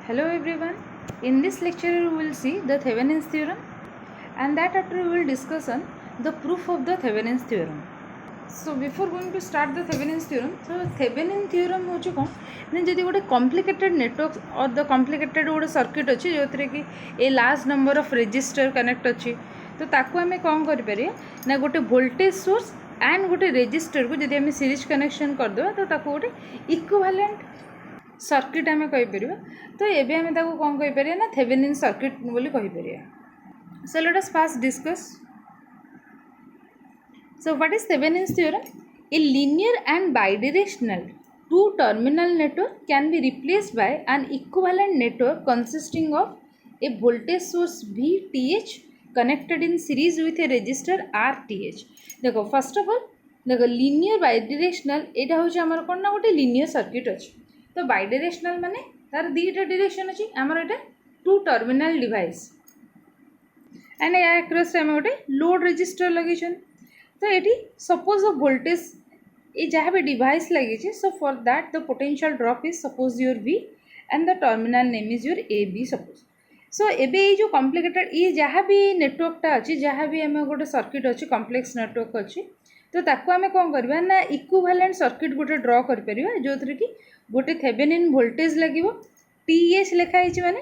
Hello everyone. In this lecture we will see the Thevenin's theorem, and that after we will discuss on the proof of the Thevenin's theorem. So before going to start the Thevenin's theorem, so Thevenin theorem होची कौन ना जदि गोटे complicated network or the complicated गोटे circuit अच्छी जो थरे कि a large number of resistor connect अच्छी तो ताकू हमें कौन करि परिया ना गोटे voltage source and गोटे resistor को जदि हमें series connection कर दो तो ताकू गोटे equivalent सर्किट आम कहीपर तो ये आम कौन कहीपर ना थेवेनिन सर्किट बोली कहीपर. So let us first discuss. So what is Thevenin's theorem? A linear and bidirectional two terminal network can be replaced by an equivalent network consisting of a voltage source VTH connected in series with a resistor RTH. देखो first of all देखो linear bidirectional यहाँ हूँ आमर कौन ना गोटे linear circuit अच्छे तो बाइडायरेक्शनल माने तार दीटा डायरेक्शन अच्छी आमर एटा टू टर्मिनल डिवाइस एंड या क्रॉस रे गोटे लोड रेजिस्टर लगे तो ये सपोज द वोल्टेज ये जहाँ भी डिवाइस लगी so for that the potential drop is suppose your V and the terminal name is your AB suppose. So एबे ये जो कॉम्प्लिकेटेड ये जहाँ भी नेटवर्कटा अच्छी जहाँ भी आम गोटे सर्किट अच्छी कॉम्प्लेक्स नेटवर्क अच्छी तो ताकू आम कौन करवा ना इक्विवेलेंट सर्किट गोटे ड्र कर जो थी कि गोटे थेवेनिन वोल्टेज लगे TH लिखाई माने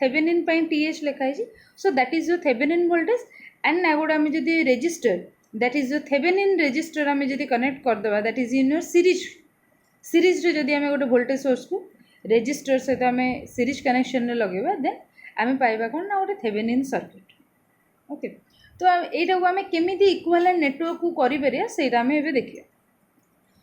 थेवेनिन TH लिखाई. So that is your Thevenin voltage and ना गोटे आम जब resistor that is your Thevenin resistor आम जब कनेक्ट करदे that is in your series रे जदि आम गोटे वोल्टेज सोर्स को रेजिस्टर सहित आम सीरीज कनेक्शन लगे देन आम पाइबा कौन ना गोटे थेवेनिन सर्किट. ओके तो यहाँ को आम केमी इक्विवेलेंट नेटवर्क को करें देखिए.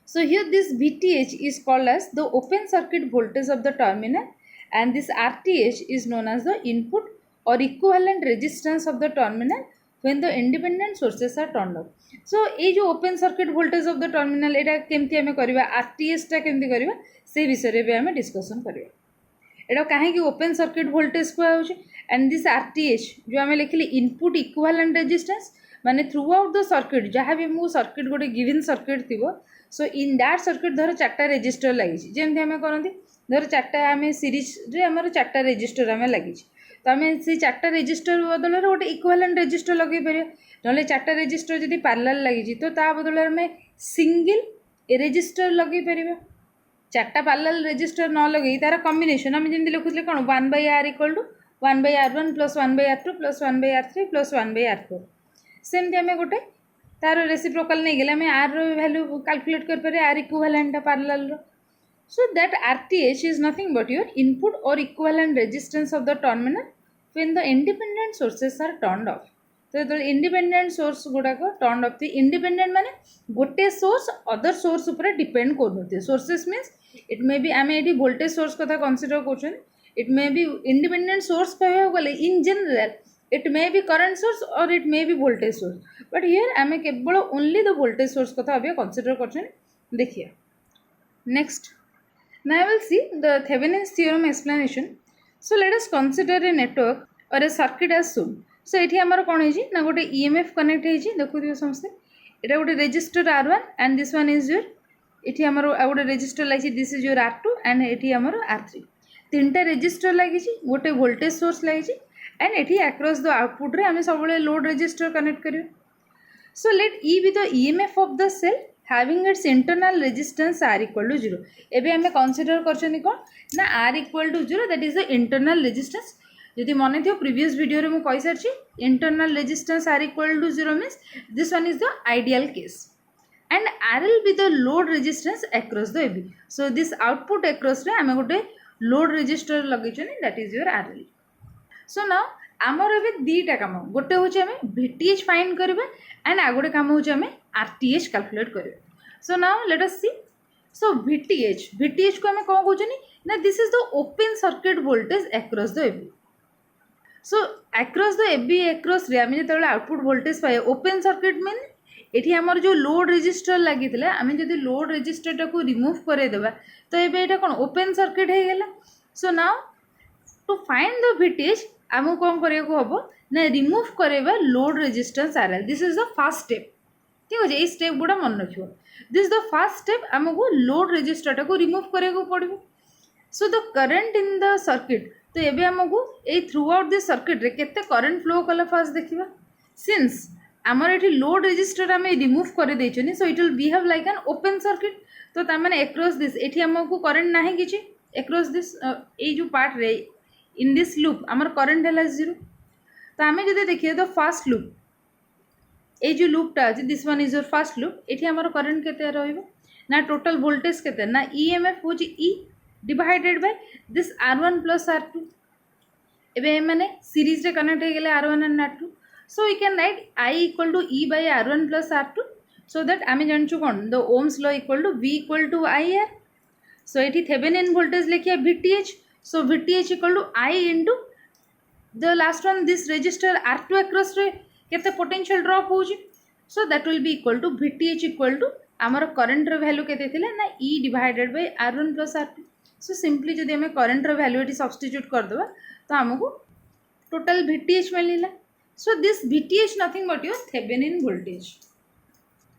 So here this VTH is called as the open circuit voltage of the terminal and this RTH is known as the input or equivalent resistance of the terminal when the independent sources are turned off. So ये जो open circuit voltage of the terminal एटा केमती आमे करिवा RTH टा केमती करिवा से विषय रे भी आमे डिस्कशन करिवा. एटा काहे कि ओपन सर्किट वोल्टेज को आउछ एंड दिस RTH जो आमे लिखली इनपुट इक्विवेलेंट रेजिस्टेंस माने थ्रू आउट द सर्किट जहाँ भी मो सर्किट गोटे गिवन सर्किट थिबो सो इन दैट सर्किट धर चार्टा रेजिस्टर लगी जमी आम करती धर चार्टा आम सीरीज रे आमर चार्टा रेजिस्टर आम लगी तो आम से चार्टा रेजिस्टर बदल गोटे इक्विवेलेंट रेजिस्टर लगे पारे ना चार्टा रेजिस्टर जब पैरेलल लगी तो ता बदल आम सिंगल रेजिस्टर लगे पार. चार्टा पैरेलल रेजिस्टर न लगे तार कॉम्बिनेशन आम जमी लिखुले कौन 1/R equal to 1/R1 plus 1/R2 plus 1/R3 plus 1/R4 सेमती आम गोटे तार रेसिप्रोकल नहीं गले आम आर वैल्यू कैलकुलेट कर पारे आर इक्विवेलेंट पैरेलल रो. So that RTH is nothing but your input और equivalent resistance of the terminal when the independent sources are turned off. तो जो इंडिपेंडेंट सोर्स गुड़ाक टर्न्ड ऑफ थी इंडिपेंडेंट माने गोटे सोर्स अदर सोर्स ऊपर depend कर sources means it may be आम ये वोल्टेज सोर्स कथा कनसीडर कर it may be independent source कह गले in general it may be current source or it may be voltage source but here आम केवल only the voltage source कथा अभी consider करछन. देखिए next now I will see the Thevenin's theorem explanation. So let us consider a network or a circuit as shown. So एठी हमर कोन हे ना गोटे EMF connect हे छी देखु दियो समस्ते एटा गोटे resistor R1 and this one is your एठी हमर गोटे रेजिस्टर लागि this is your R2 and एठी हमर R3 तीनटा रेजिस्टर लागि छी गोटे वोल्टेज सोर्स लागि छी एंड एटी अक्रॉस द आउटपुट रे आम सब लोड रेजिस्टर कनेक्ट करियो. So let E be the EMF of the cell having its internal resistance R equal to 0. एबे आम कंसीडर करछनी कोन ना R equal to 0 that is the internal resistance. यदि मन थियो प्रीवियस वीडियो रे मु कहि सारछि internal resistance R equal to 0 means this one is the ideal case and RL be the load resistance across the AB. So this output across रे आम गोटे लोड रेजिस्टर लगैछनी that is your RL. So ना आमर ए दीटा कम गोटे हूँ आम VTH फाइंड करवा एंड आ गोटे कम हूँ आम RTH कैलकुलेट करवा. So now let us see. So VTH को आम कौन कहते ना this is the open circuit voltage across the AB. So across the AB across रे आम जो आउटपुट वोल्टेज पाए ओपन सर्किट मीन ये आमर जो लोड रेजिस्टर लगी आम जब लोड रेजिस्टर को रिमूव करदेवा तो ये कौन ओपन सर्किट हो गला. So now to find the VTH आमको कौन करिया हम ना रिमूव करवा load resistance RL. This is the first step. ठीक अच्छे ये स्टेप गुड़ा मन रखियो. दिस द फर्स्ट स्टेप आमको लोड रेजिस्टर को रिमूव करिया पड़ो so the current in the circuit तो एबे हमको ए थ्रू आउट द सर्किट रे केते करंट फ्लो कला फास्ट देखिबा सिंस आमर एठी लोड रेजिस्टर आम रिमूव कर देछनी so it will behave like an open circuit तो तामाने अक्रॉस दिस एठी हमको करंट नाही किछि अक्रॉस दिस ए जो पार्ट रे इन दिस लूप आमर करंट हैला 0 तो आमे जदि देखिए तो फर्स्ट लूप ए जो लूपटा अछि this one is your first loop एठी हमर करंट केते रहइबो ना टोटल वोल्टेज केते ना ईएमएफ होछि E divided by this R1 plus R2 एबे माने सीरीज रे कनेक्ट हे गेले R1 and R2 so we can write I equal to E by R1 plus R2 so that आमे जानछु कोन the ohms law equal to V equal to IR so एठी Thevenin voltage लेखिया VTH so VTH equal to I into the last one this resistor R2 across रे केते potential drop होउची so that will be equal to VTH equal to आमर current रे value केते थिले ना E divided by R1 plus R2 so simply जदि हमें current रे value एठी substitute कर दबा तो हमको total VTH मिलिला so this VTH nothing but your Thevenin voltage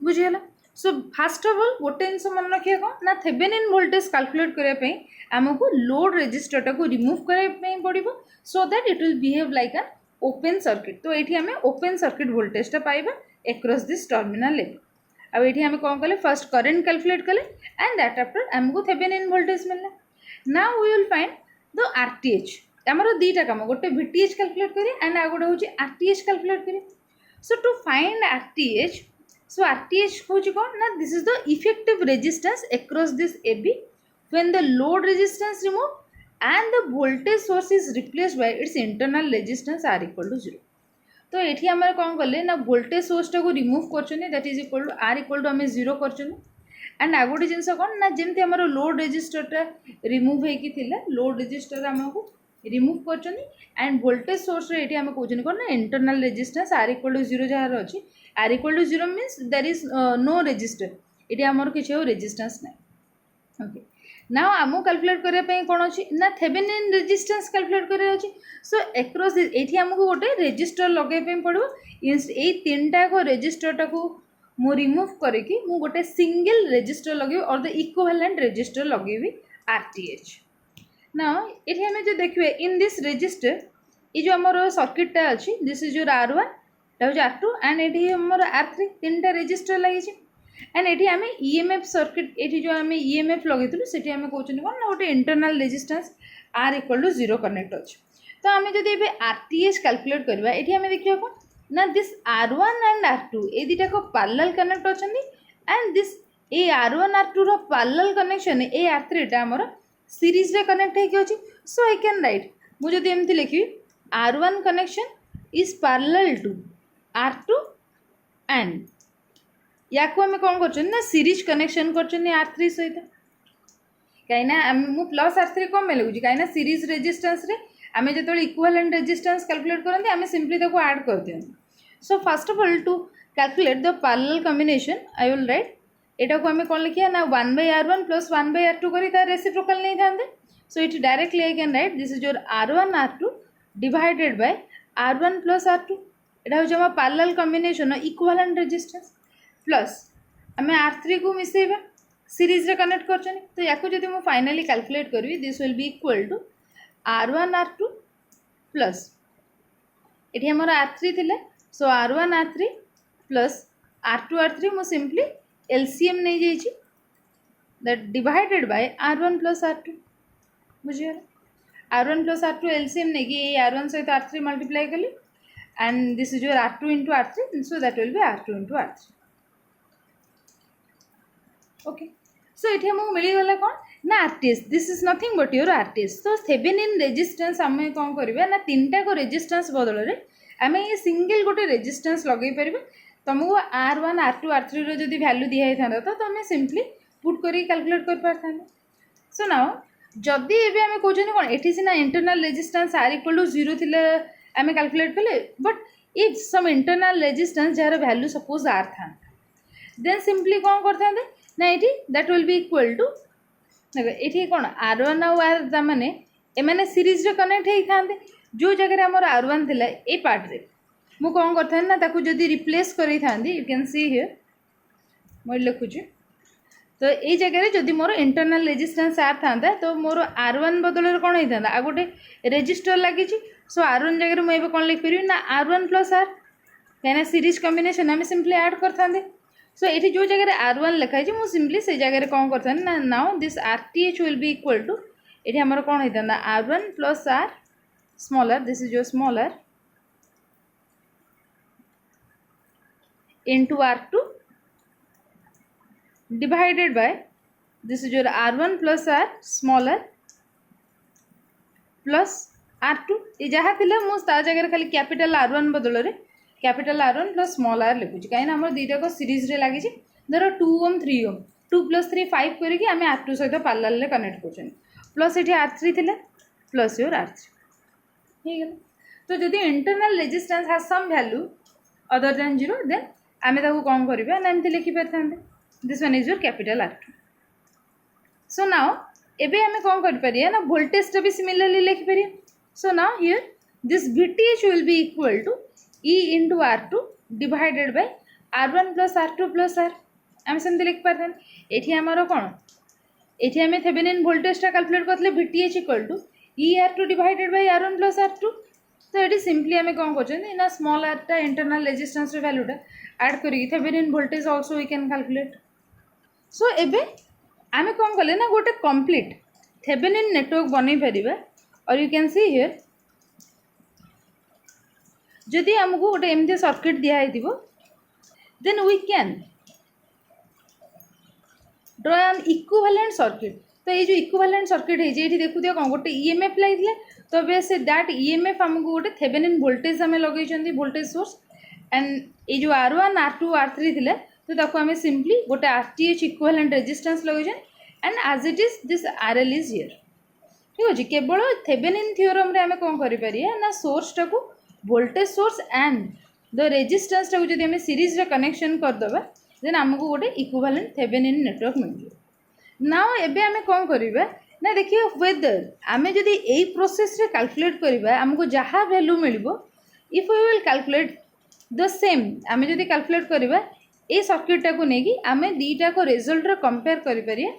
बुझियला so first of all गोटे जिनस मन रखिए कौन ना Thevenin voltage calculate करने पे हमको load resistor टा को remove करने पे पड़िबो so that it will behave like an open circuit तो एठी हमें open circuit voltage टा पाइबा across this terminal level अब एठी हमें कौन कले first current calculate कले and that after हमको Thevenin voltage मिलला now we will find the RTH आमर दीटा काम गोटे VTH कैलकुलेट करी एंड आ गोटे होची RTH कैलकुलेट करी so to find RTH so RTH होची कोन ना this is the effective resistance across this AB when the load resistance remove and the voltage source is replaced by its internal resistance R equal to 0 तो एठी हमर कोन करले ना voltage source टा को रिमूव करछनी that is equal to R equal to हमें 0 करछनी and आ गोटे जिंस कोन ना जेमति हमर लोड रेजिस्टर टा रिमूव हे की थिला लोड रेजिस्टर हमको रिमूव कर एंड वोल्टेज सोर्स रे एठी हम कहउछन कोन internal resistance R equal to 0 जहार अछि R equal to 0 means there is no resistor एठी हमर किछ रेजिस्टेंस नै ओके नाउ आमो कैलकुलेट करे पे कोन अछि ना Thevenin रेजिस्टेंस कैलकुलेट करे अछि सो अक्रॉस एठी हमको गोटे रेजिस्टर लगे पे पड़ो ए तीनटा को रेजिस्टर टा को मो रिमूव करे कि मु गोटे सिंगल रेजिस्टर लगे और द इक्विवेलेंट रेजिस्टर लगेबी RTH now एठी हमें जो देखिए इन दिस रजिस्टर ये जो हमर सर्किट टा अछि दिस इज योर R1 टा हो R2 एंड एठी हमर R3 तीनटा रजिस्टर लागि छै एंड एठी हमें EMF सर्किट एठी जो हमें EMF लगैतलु सेठी हमें कहउछन कोन ना गोटे internal resistance R equal to 0 connect अछि तो हमें जदि एबे RTH कैलकुलेट करबा एठी हमें देखियो कोन ना दिस R1 एंड R2 ए दिटा को पैरेलल कनेक्ट अछंदी एंड दिस ए R1 R2 रो पैरेलल कनेक्शन ए R3 टा हमर सीरीज रे कनेक्ट है कि सो आई कैन राइट मुझे एमती लिखी R1 connection is parallel to R2 and या को हमें कौन कर ना सीरीज कनेक्शन कर R3 सहित कहीं मु प्लस R3 कम में लगुच कहीं सीरीज रेजिस्टेंस रे आमे जो इक्विवेलेंट रेजिस्टेंस कैलकुलेट करते आमे सिंपली ताको ऐड कर दियंती so first of all to calculate the parallel combination I will write एटा को हमें कौन लिखिया ना 1/R1 प्लस 1/R2 करी तार रेसिप्रोकल नहीं थांदे so it directly I can write this is your R1 R2 divided by R1 plus R2 एटा हो जमा parallel combination equivalent resistance plus हमें R3 को मिसेबा सीरीज रे कनेक्ट करछनी तो याको जदि मु फाइनली कैलकुलेट करबी this will be equal to R1 R2 plus एठी हमर R3 थिले सो R1 R3 plus R2 R3 मु सिंपली LCM नहीं जाइए that divided by R1 plus R2 बुझिए R1 प्लस R2 LCM नहीं कि R1 सहित R3 मल्टीप्लाई कली and this is your R2 into R3 so that will B R2 into R3 okay so ये हमको मिलगला कौन ना RTH this is nothing but your RTH तो Thevenin रेजिस्टेंस आम कौन करवा ना तीनटा को रेजिस्टेंस बदल में आम ये सिंगल गोटे रेजिस्टेंस लगे पारे तुमको R1 R2 R3 रो जदि वैल्यू दिया था तो तुम सिंपली पुट करी कैलकुलेट कर पारथा सो नाउ जदि एबे आमे कहछन कोन एठी सिना internal resistance R equal to 0 थिले आमे कैलकुलेट कले but if some internal resistance जार वैल्यू सपोज R था देन सिंपली कौन करथा ना एठी that will be equal to देखो एठी कोन R1 और R माने ए माने सीरीज रे कनेक्ट हेई थांदे जो जगह रे हमर R1 थिला ए पार्ट रे मु कौन करथा ना ताकू जदि रिप्लेस करी थांदी यू कैन सी हियर मैं लिखुची तो ये जगह जदि मोर इंटरनल रेजिस्टेंस आर था तो मोर R1 बदल कौन होता आ गोटे रेजिस्टर लगी। सो R1 जगह मुझे कौन लिखिपर ना R1 प्लस R कहीं सीरीज कॉम्बिनेशन आम सिंपली ऐड करते। सो ये जो जगह R1 लिखाई मुझे सिंपली से जगह कौन करता ना now this RTH will be equal to ये आमर कौन होता R1 plus R smaller this is your smaller into R2 divided by this is your R1 plus R smaller plus R2 ये जहाँ थिला मु ता जगह खाली कैपिटल R1 बदल रे capital R1 plus small r लिखुची कहीं ना हमर दीटा को सीरीज रे लागि छी धर 2 ओम 3 ओम 2 प्लस 3 5 करके आम R2 सहित पैरेलल रे कनेक्ट करछन प्लस ये R3 थिला प्लस योर R3 हे गेल। तो जदि internal resistance has some value other than 0 then आम कौन करा ना एमती लिखिपर था this one is your capital R2। So now एबे आम कौन कर ना वोल्टेज भी सिमिलरली लिखिपर। So now here this VTH will be equal to E into R2 divided by R1 plus R2 plus R आम सेमती लिखिपर ये आमर कौन ये आम थेवेनिन वोल्टेजटा कैलकुलेट करते VTH equal to ER2 divided by R1 plus R2। तो ये सिंपली आम कौन कर स्मॉल r टा इंटरनल रेजिस्टेंस वैल्यूटा ऐड करी Thevenin voltage also we can calculate. So एबे आमे कौन कले ना गोटे कंप्लीट थेवेनिन नेटवर्क बनै परिबा और यू कैन सी हियर जदि हमको गोटे एमती सर्किट दिया है then we can draw an equivalent circuit. तो ये जो इक्विवेलेंट सर्किट है ये देखु दिया कौन गोटे EMF लगे तो बे से दैट EMF हमको गोटे थेवेनिन वोल्टेज आम लगे वोल्टेज सोर्स एंड ये जो R1 R2 R3 थिले तो ताको आम सिंपली गोटे RTH इक्विवेलेंट रेजिस्टेंस लगे and as it is this RL is here ठीक अच्छे। केवल थेवेनिन थ्योरम रे आम कौन करिपारिया ना सोर्स टाको voltage source and the resistance टाको जदि आम सीरीज रे कनेक्शन करदबा देन आमको गोटे इक्विवेलेंट थेवेनिन नेटवर्क मिल। नाउ एबे आम कौन करिबा ना देखिए वेदर आम जदि यही प्रोसेस रे कैलकुलेट करिबा आमको जहाँ वैल्यू मिलिबो if we will calculate the same आम जदि कैलकुलेट करिबा ए सर्किटा को लेकिन आम दीटा को रिजल्ट रे कंपेयर करिपारिया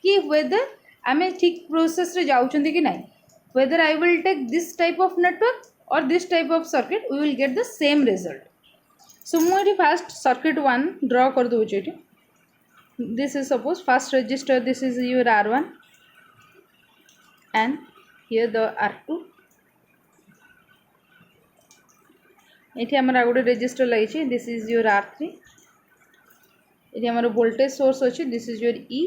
कि वेदर आम ठीक प्रोसेस रे जाउछंती कि नहीं whether I will take this type of network और this type of circuit we will get the same result. So मुझे फास्ट सर्किट 1 ड्रॉ कर दूचे this is suppose first resistor this is your R1 and here the R2 ये आमर गोटे register लगी this is your R3 ये आमर voltage source अच्छी this is your E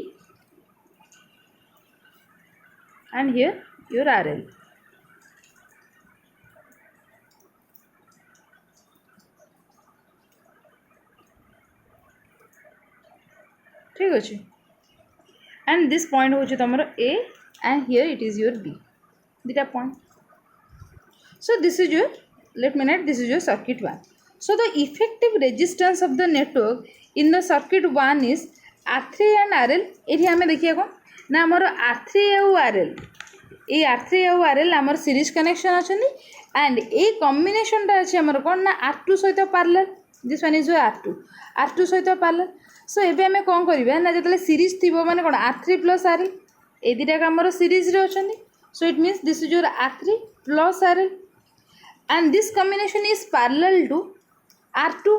and here your RL। ठीक अच्छे एंड दिस पॉइंट हूँ तुम A and here it is your B data point। So this is your let me note this is your circuit 1। So the effective resistance of the network in the circuit 1 is R3 and RL। ये हमें देखिए कौन ना आमर R3 और RL ये R3 और RL आमर सीरीज कनेक्शन अच्छे एंड ये कॉम्बिनेशन टा अच्छे आमर कौन ना R2 सहित parallel this one is your R2 सहित पैरेलल। सो एबे हमें कौन करिबा ना जतले सीरीज थिबो माने कौन R3 प्लस RL ए दुटा आमर सीरीज रे अछंती। So it means this is your R3 plus RL and this combination is parallel to R2।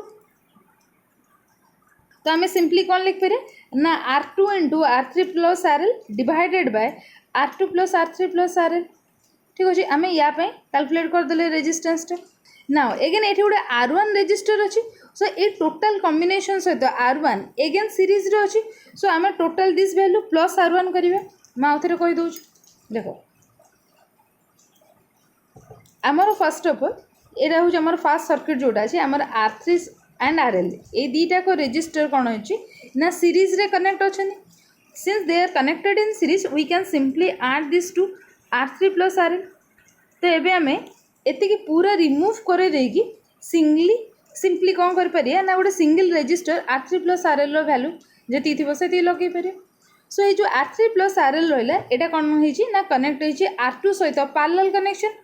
तो आम सिंपली कौन लिख पारे ना R2 into R3 plus RL divided by R2 plus R3 plus RL। ठीक अच्छे आम या कैलकुलेट करदे रेजिस्टेंस टा नाउ एगेन ये गोटे R1 रेजिस्टर अच्छी। सो ये टोटल कॉम्बिनेशन सहित R1 एगेन सीरीज रे अच्छी। सो आम total this value plus R1 करिवे मैं आउ थे कहीदे देख आमर फर्स्ट ऑफ ऑल यहाँ हूँ आम फास्ट सर्किट जोटा अच्छे आमर R3 एंड RL ये दुटा को रेजिस्टर कौन अच्छी ना सीरीज रे कनेक्ट अच्छा since they are connected in series we can simply add this to R3 plus RL। तो ये आम एति पूरा रिमूव कर सिंपली कौन कर ना गोटे single resistor R3 plus RL value जी थी से लगे पारे। सो ये जो R3 प्लस RL रहा यहाँ कौन ना कनेक्ट होती R2 सहित पैरेलल कनेक्शन।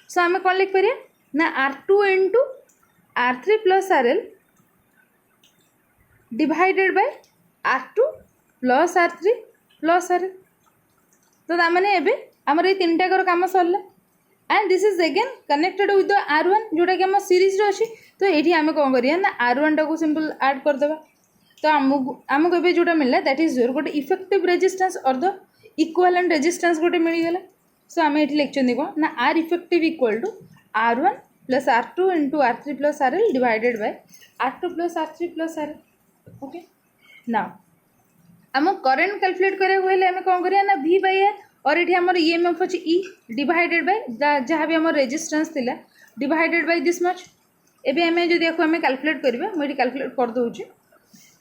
सो आम कौन लिख पारे ना R2 into R3 plus RL divided by R2 plus R3 plus RL। तो ताने एबे आमर ये तीन टाकर कम सरला and this is again connected with the R1 जोटा कि आम सीरीज रे अच्छी। तो ये आम कौन करिया ना R1 टाको सिंपल ऐड करदेबा। तो आमको एबे जोटा मिलला दैट इज योर गोटे इफेक्टिव रेजिस्टेंस और द इक्विवेलेंट रेजिस्टेंस गोटे मिलगला। सो आम ये लिखते कौन ना R effective equal to R1 plus R2 into R3 plus RL divided by R2 plus R3 plus RL। Okay ना आम करेन्ट कैलकुलेट करें आम कौन करिया ना V बाय R और ये आमर EMF अच्छी E डिवाइडेड बाय जहाँ भी आम रेजिस्टेंस थिला डिवाइडेड बाय दिस मच। एबे आम जो देखो आम कैलकुलेट करिबा मुझे कैलकुलेट कर दूची।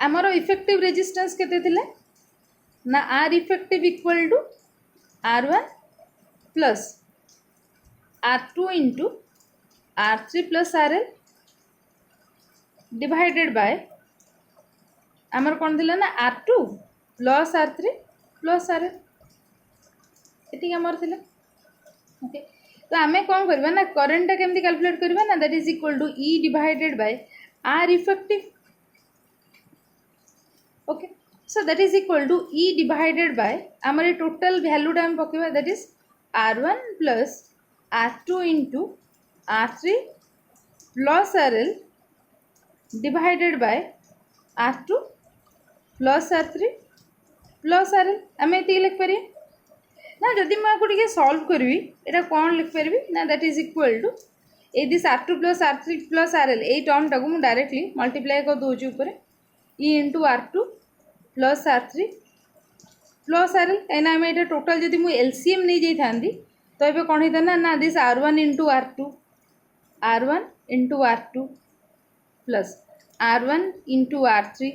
आमर इफेक्टिव रेजिस्टेंस केते थिला ना R effective equal to R1 plus R2 into R3 plus RL divided by आमर कौन थिला ना R2 plus R3 plus RL ये आमर थिला। ओके तो आम कौन करबा ना करेन्टा केमती कैलकुलेट करबा ना that is equal to E divided by R effective. Okay so that is equal to E divided by आमर टोटल वैल्यू टाइम पकेबा that is R1 plus R2 into R3 plus RL divided by R2 plus R3 plus RL आम ये लिख पारे ना जदि मुझे solve करी ये कौन लिखिपारि ना that is equal to uh this R2 plus R3 plus RL ये टर्म टाक मुझे डायरेक्टली मल्टीप्लाई कर दूसरी ऊपर E into R2 plus R3 plus RL कहीं आम ये टोटाल जदि मुझे LCM नहीं जाती तो ये कौन होता ना this R1 into R1 into R2 plus R1 into R3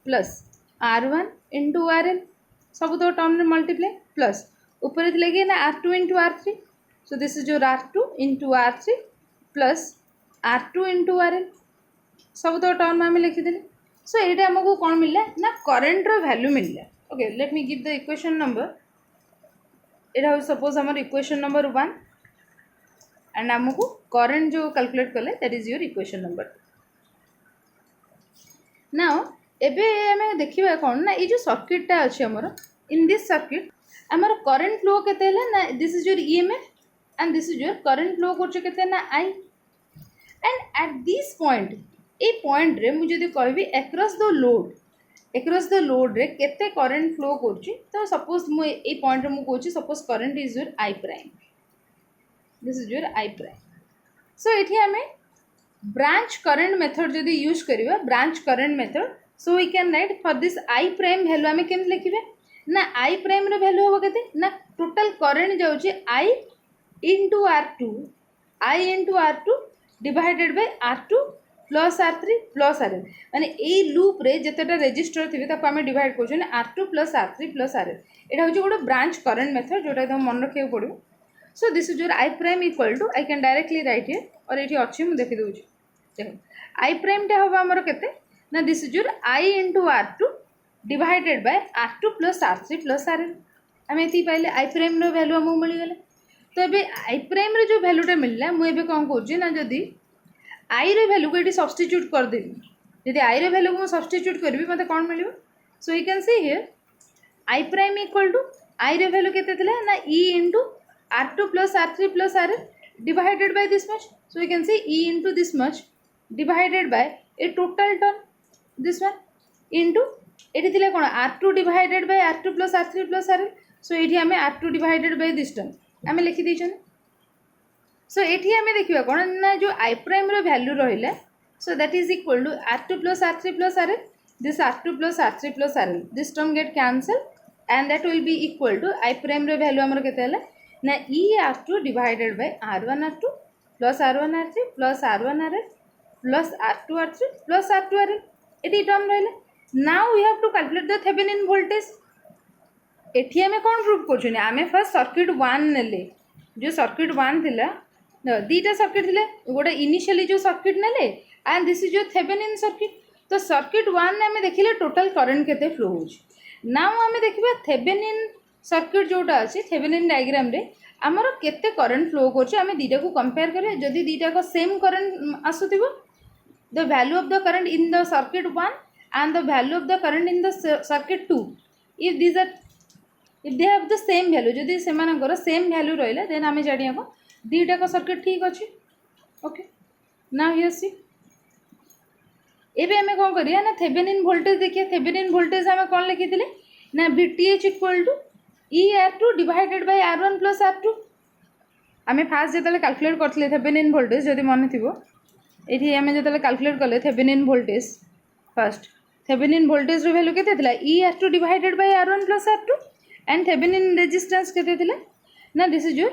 plus R1 into RL सब तो टर्म मल्टीप्लाई प्लस ऊपर लगे ना R2 into R3। So this is your R2 into R3 plus R2 into RL सब तो term आम लिखिदे। सो ये आमको कौन मिलला ना करेन्ट रो वैल्यू मिलला। Okay let me give the equation number. यहाँ सपोज आमर इक्वेशन नंबर 1 एंड आमको करेन्ट जो कैलकुलेट कले that is your equation number 2। Now एबे आम देखा कौन ना ये जो सर्किटा अच्छे आमर इन दिस सर्किट आमर करेन्ट फ्लो केते ना this is your EMF and this is your current flow करते ना I and at this point A point रे मुझे कहबी अक्रॉस द लोड रे केते करेन्ट फ्लो कर तो सपोज मुझे पॉइंट रे मुझे suppose current is your I prime this is your I prime. So ये आम ब्रांच करेन्ट मेथड जदि यूज करवा branch current method so we can write for this I prime value आम केम लिखिबे ना I प्राइम रो वैल्यू होबो केते ना टोटल करेन्ट जाउची I into R2 divided by R2 plus R3 plus RL माने ए लूप रे जतटा रेजिस्टर थिबे ताको आम डिवाइड करछन R2 plus R3 plus RL एटा होची गोटे ब्रांच करेन्ट मेथड जोटा एकदम मन रखिया पड़ो। So this is your I prime equal to I can directly write here और ये अच्छी मुझे देखी दूसरी देखो I प्राइम टा हम आमर केते ना this is your I into R2 divided by R2 plus R3 plus RL आम ये पाइले I प्राइम रो वैल्यू आमको मिलगला। तो ये I प्राइम रो जो वैल्यूटा मिलला मुझे कौन कर ना जदि I रो वैल्यू को ये सब्स्टिट्यूट करदेवी जदि I रो वैल्यू को सब्स्टिट्यूट करी मत कौन मिल। So you can see here I prime equal to I रो वैल्यू केते थिला ना E into R2 plus R3 plus RL divided by this much. So you can see E into this much divided by a total term this one into ये थिला कौन R2 divided by R2 plus R3 plus RL। So ये आम R2 divided by this term आम लिखी देछन। सो ये आम देखा कौन ना जो I प्राइम रो वैल्यू रहा so that is equal to R2 plus R3 plus RL this R2 plus R3 plus RL this term get cancel and that will be equal to I prime रो value आमर केते हला ना E R2 divided by R1 R2 plus R1 R3 plus R1 RL plus R2 R3 plus R2 RL ये term रहा। Now we have to calculate the Thevenin voltage. एठी आमे कौन प्रूव कर आमे फर्स्ट सर्किट 1 नेले जो सर्किट 1 थिला दीटा सर्किट थिले गोटे इनिशियली जो सर्किट नेले and this is your Thevenin circuit. तो सर्किट 1 आमे देखिले टोटल करंट केते फ्लो होची। नाउ आमे देखिबा थेवेनिन सर्किट जोटा अछि थेवेनिन डायग्राम रे आमर केते करंट फ्लो करछि आमे दीटा को कंपेयर करे जदि दीटा को सेम करंट आसुथिबो the value of the current in the circuit 1 and the value of the current in the circuit too. If they have the same value, जदि सेमानकर same value रहिला then आमे जानिया को दीटा को सर्किट ठीक अछि. ओके, नाउ हियर सी एबे आमे कोन करिया ना थेवेनिन वोल्टेज देखिए. थेवेनिन वोल्टेज आमे कोन लिखिथिले ना VTH equal to ER2 divided by R1 plus R2. आमे फास्ट जेतले कैलकुलेट करथले थेवेनिन वोल्टेज जदि मन थिबो एठी आमे जेतले कैलकुलेट करले Thevenin voltage first Thevenin voltage रो वैल्यू केते थिला ER2 divided by R1 plus R2 and Thevenin resistance केते थिला ना this is your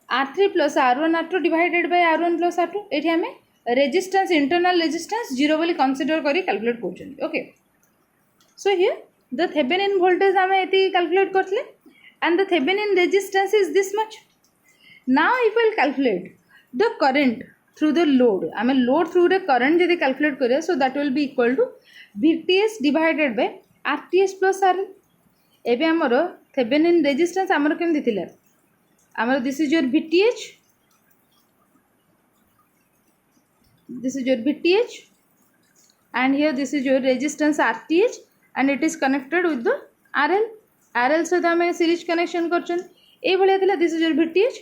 R3 plus R1 R2 divided by R1 plus R2. एठी आमे रेजिस्टेंस इंटरनल रेजिस्टेंस 0 बोली कंसीडर करी कैलकुलेट करछन. Okay, so here the Thevenin voltage आमे एती कैलकुलेट करथले and the Thevenin resistance is this much. Now if will calculate the current through the load. आमे load through रे करंट जदि calculate करिया so that will be equal to VTH divided by RTH plus RL. एबे हमर Thevenin resistance हमर केम दिथिला हमर this is your VTH, this is your VTH and here this is your resistance RTH and it is connected with the RL सहित आम series connection कर this is your VTH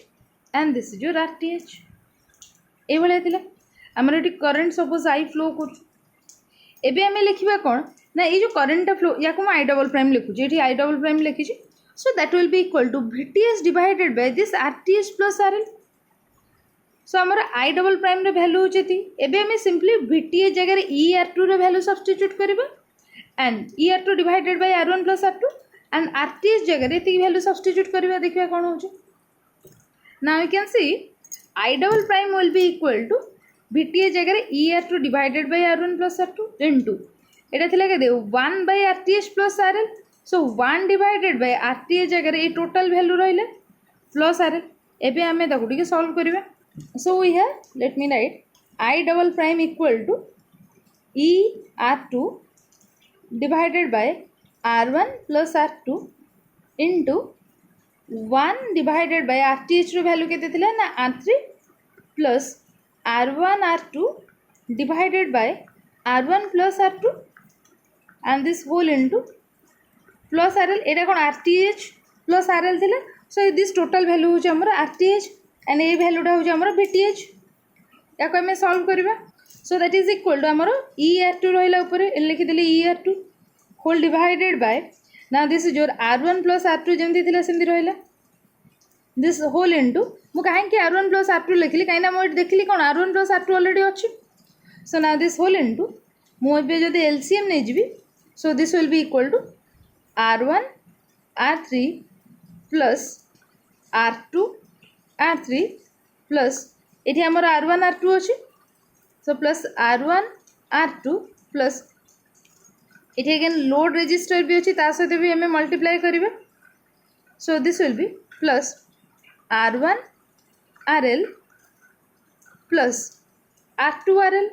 and this is your RTH. ये आमर ये current suppose I flow कर आम लिखा कौन ना ये जो करंट फ्लो या को I डबल प्राइम लिखुची ये I डबल प्राइम लिखी. So that will be equal to VTH divided by this RTH plus RL. So आमर I डबल प्राइम रे वैल्यू होची एबे हमें सिंपली VTH जगह ER2 रे वैल्यू सब्स्टिट्यूट करबा and ER2 divided by R1 plus R2 and RTH जगह एती वैल्यू सब्स्टिट्यूट करबा. देखिबा कोन होची. Now you can see I double prime will be equal to VTH जगह ER2 divided by R1 plus R2 into एटा थिला के दे 1 by RTH plus RL. So 1 divided by RTH जगह ये टोटल वैल्यू रहिले प्लस RL. एबे हमें ताकू टिके सॉल्व करबा. So we have, let me write I double prime equal to ER2 divided by R1 plus R2 into 1 divided by RTH रो value केते थिला ना R3 plus R1 R2 divided by R1 plus R2 and this whole into plus RL. Etah cone RTH plus RL थिला. So this total value होचे हमर RTH and ये वैल्यूटा हूँ आमर VTH. या को हमें सॉल्व करबा. So that is equal to आमर ER2 रहिला ऊपर लिखिदेली ER2 होल डिवाइडेड बाय ना this is your R1 plus R2 जेमती थिला सेमती रहिला दिस होल इनटू मु काहे कि R1 प्लस R2 लिखली काहे ना मो देखली कोन R1 प्लस R2 ऑलरेडी अछि. सो ना दिस होल इनटू मु एबे जदि LCM नै जिबी so this will be equal to R1 R3 plus R2 R3 plus ये आमर R1 R2 अच्छी. So plus R1 R2 plus ये अगेन लोड रेजिस्टर भी अच्छी सहित भी हमें मल्टीप्लाई करेंगे. So this will be plus R1 RL plus R2 RL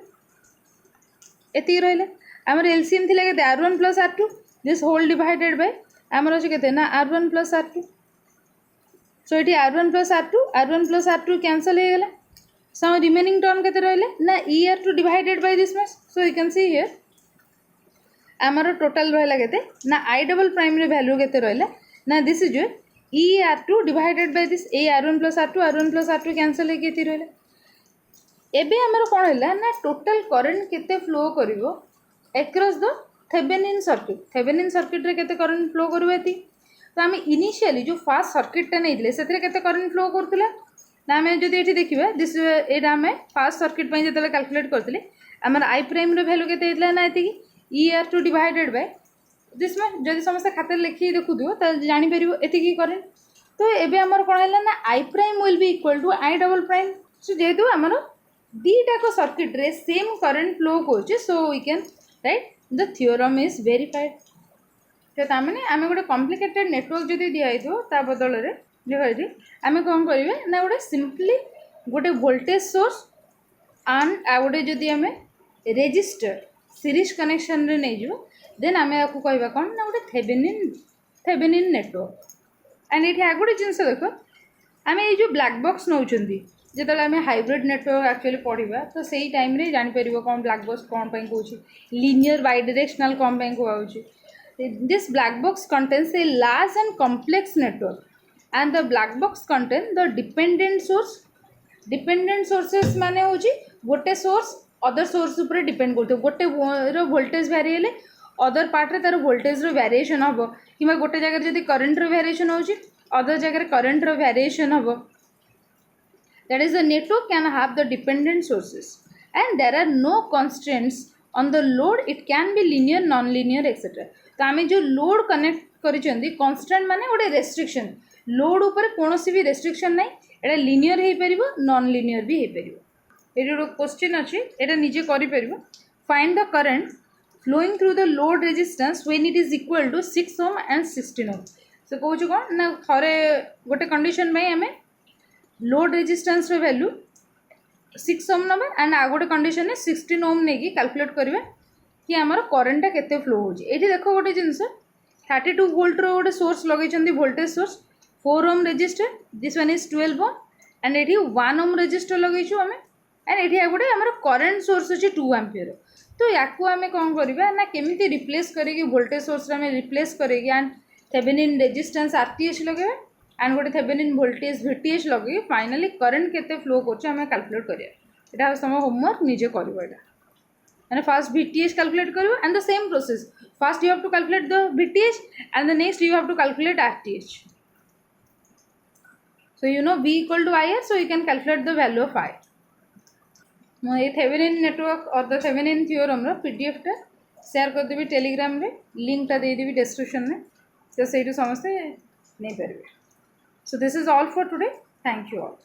ये रहा आमर LCM थी के R1 plus R2 this whole divided by आमर अच्छे के ना R1 प्लस R2. सो ये R1 प्लस R2 कैंसल हो गला. सो रिमेनिंग टर्म के ना ER2 divided by this much. So you can see here आमर टोटल रहा के ना I डबल प्राइम रे वैल्यू के ना this is your ER2 divided by this R1 plus R2 cancel होती रहा. एबे आमर कौन है ना टोटल करंट केते फ्लो करिवो across the Thevenin circuit. Thevenin circuit रे केते करंट फ्लो करबो एती. तो आम इनिशियली जो फास्ट सर्किटा नहीं से करंट फ्लो करथिला ना आम जब ये देखा दिस एटा आम फास्ट सर्किट जो कैलकुलेट करते आमर I प्राइम रो वैल्यू केते ना ये ER2 डिवाइडेड बाय दिस में जब समस्त खाते लिखी देखुदियो तो जापर ये करेंट. तो ये आमर कौन है ना I prime will be equal to I double prime. So जेहेतु आमर दीटाक सर्किट रे सेम करंट फ्लो कर so we can write the theorem is verified. तो मैंने आम गोटे कॉम्प्लिकेटेड नेटवर्क जब दिखाई बदल में आम कौन करेंगे ना गोटे सिंपली गोटे वोल्टेज सोर्स एंड आ गोटे जदि आम रेजिस्टर सीरीज कनेक्शन रे नहीं देन आम आपको कहवा कौन ना गोटे थेवेनिन नेटवर्क. एंड ये आ गोटे जिनस देख आम ये जो ब्लैक बॉक्स नौ जो आम हाइब्रिड नेटवर्क एक्चुअली पढ़ा तो सही टाइम रे जापर कौन ब्लैक बॉक्स कौन कौन लीनियर बाइडायरेक्शनल कौन कहूँ this black box contains a large and complex network and the black box contain the dependent sources माने हूँ गोटे सोर्स अदर सोर्स उपर डिपेंड करते गोटे वोल्टेज भैरी हेले अदर पार्ट रे तार वोल्टेज रो वेरिएशन हम कि गोटे जगह जब करंट रो वेरिएशन हो अदर जगह करंट रो वेरिएशन हम that is the network can have the dependent sources and there are no constraints on the load it can be linear non-linear etc तो आम जो लोड कनेक्ट करिसेंती कांस्टेंट माने गोटे restriction load ऊपर कौन भी रेस्ट्रिक्शन नहीं एटा लिनियर हो पार नॉन लिनियर भी हो पार ये क्वेश्चन अच्छे यहाँ निजे कर find the current flowing through the load resistance when it is equal to 6 ohm and 16 ohm so कहूँ कौन ना थे गोटे कंडीशन में आम लोड रेजिस्टेंस वैल्यू 6 ओम नबा एंड आ गोटे कंडीशन 16 ओम नहीं कैलकुलेट करवा कि आमर करेन्टा केते फ्लो हो देख गोटे जिनस 32 वोल्ट रो गोटे सोर्स लगे voltage source 4 ohm resistor this one is 12 ohm and ये 1 ओम रेजिस्टर लगेचु आम एंड ये गोटे आमर करेन्ट सोर्स अच्छे 2 एम्पियर तो या आम कौन करवा ना केमी रिप्लेस करेंगे वोल्टेज सोर्स आम रिप्लेस करेंगे एंड थेवेनिन रेजिस्टेंस आरटीएच लगे एंड गोटे थेवेनिन वोल्टेज वीटीएच लगे फाइनाली करंट केते फ्लो कर कैलकुलेट करिया यहाँ तुम होमवर्क निजे कर मैंने फास्ट वीटीएच कैलकुलेट कर and the same process first you have to calculate the VTH and the next you have to calculate RTH so you know V equal to IR so you can calculate the value of I ये Thevenin network और the Thevenin theorem रो PDF टा share कर देबी Telegram रे link टा दे देबी description में तो सेठी समस्ते नहीं पारे. So this is all for today. Thank you all.